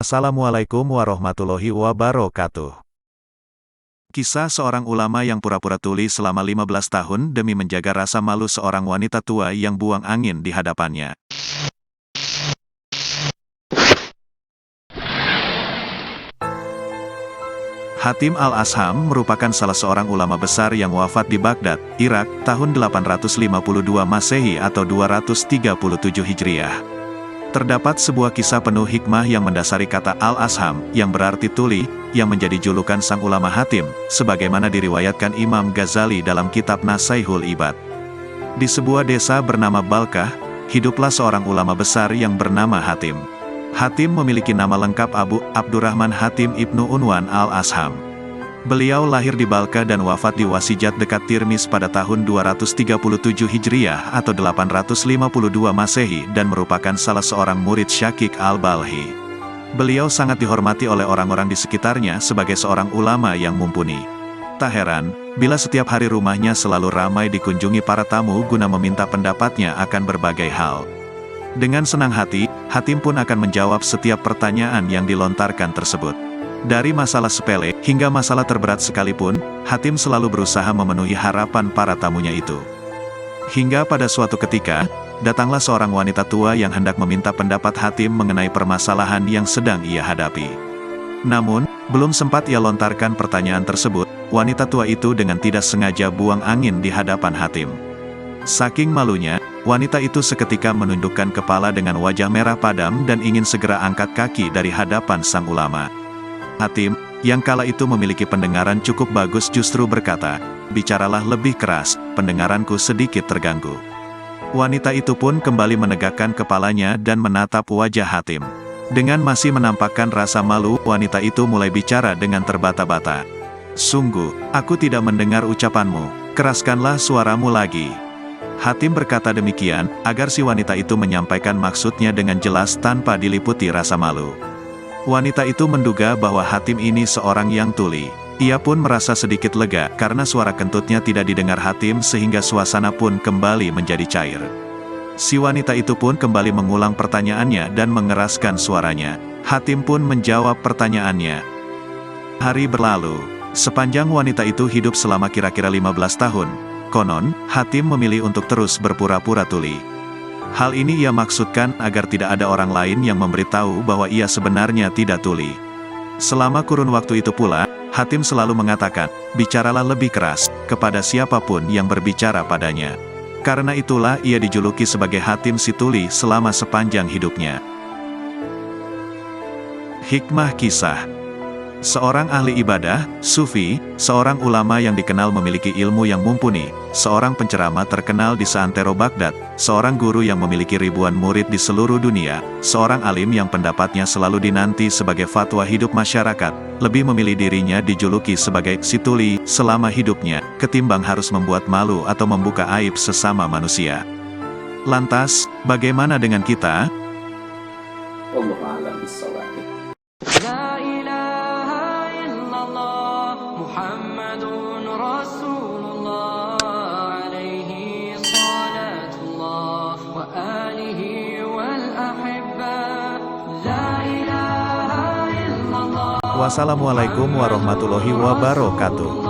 Wassalamualaikum warahmatullahi wabarakatuh. Kisah seorang ulama yang pura-pura tuli selama 15 tahun demi menjaga rasa malu seorang wanita tua yang buang angin di hadapannya. Hatim al-Asham merupakan salah seorang ulama besar yang wafat di Baghdad, Irak, tahun 852 Masehi atau 237 Hijriah. Terdapat sebuah kisah penuh hikmah yang mendasari kata al-Asham, yang berarti tuli, yang menjadi julukan sang ulama Hatim, sebagaimana diriwayatkan Imam Ghazali dalam kitab Nasaihul Ibad. Di sebuah desa bernama Balkah, hiduplah seorang ulama besar yang bernama Hatim. Hatim memiliki nama lengkap Abu Abdurrahman Hatim Ibnu Unwan al-Asham. Beliau lahir di Balkah dan wafat di Wasijat dekat Tirmiz pada tahun 237 Hijriah atau 852 Masehi dan merupakan salah seorang murid Syakik al-Balhi. Beliau sangat dihormati oleh orang-orang di sekitarnya sebagai seorang ulama yang mumpuni. Tak heran, bila setiap hari rumahnya selalu ramai dikunjungi para tamu guna meminta pendapatnya akan berbagai hal. Dengan senang hati, Hatim pun akan menjawab setiap pertanyaan yang dilontarkan tersebut. Dari masalah sepele, hingga masalah terberat sekalipun, Hatim selalu berusaha memenuhi harapan para tamunya itu. Hingga pada suatu ketika, datanglah seorang wanita tua yang hendak meminta pendapat Hatim mengenai permasalahan yang sedang ia hadapi. Namun, belum sempat ia lontarkan pertanyaan tersebut, wanita tua itu dengan tidak sengaja buang angin di hadapan Hatim. Saking malunya, wanita itu seketika menundukkan kepala dengan wajah merah padam dan ingin segera angkat kaki dari hadapan sang ulama. Hatim, yang kala itu memiliki pendengaran cukup bagus justru berkata, "Bicaralah lebih keras, pendengaranku sedikit terganggu." Wanita itu pun kembali menegakkan kepalanya dan menatap wajah Hatim. Dengan masih menampakkan rasa malu, wanita itu mulai bicara dengan terbata-bata. "Sungguh, aku tidak mendengar ucapanmu, keraskanlah suaramu lagi." Hatim berkata demikian, agar si wanita itu menyampaikan maksudnya dengan jelas tanpa diliputi rasa malu. Wanita itu menduga bahwa Hatim ini seorang yang tuli. Ia pun merasa sedikit lega karena suara kentutnya tidak didengar Hatim sehingga suasana pun kembali menjadi cair. Si wanita itu pun kembali mengulang pertanyaannya dan mengeraskan suaranya. Hatim pun menjawab pertanyaannya. Hari berlalu. Sepanjang wanita itu hidup selama kira-kira 15 tahun. Konon, Hatim memilih untuk terus berpura-pura tuli. Hal ini ia maksudkan agar tidak ada orang lain yang memberitahu bahwa ia sebenarnya tidak tuli. Selama kurun waktu itu pula, Hatim selalu mengatakan, "Bicaralah lebih keras, kepada siapapun yang berbicara padanya." Karena itulah ia dijuluki sebagai Hatim si tuli selama sepanjang hidupnya. Hikmah kisah. Seorang ahli ibadah, sufi, seorang ulama yang dikenal memiliki ilmu yang mumpuni, seorang penceramah terkenal di seantero Baghdad, seorang guru yang memiliki ribuan murid di seluruh dunia, seorang alim yang pendapatnya selalu dinanti sebagai fatwa hidup masyarakat, lebih memilih dirinya dijuluki sebagai si tuli selama hidupnya, ketimbang harus membuat malu atau membuka aib sesama manusia. Lantas, bagaimana dengan kita? Wallahu a'lam bishawab. Muhammadun Rasulullah alaihi salatullah wa alihi wal ahibba la ilaha illallah. Wassalamualaikum warahmatullahi wabarakatuh.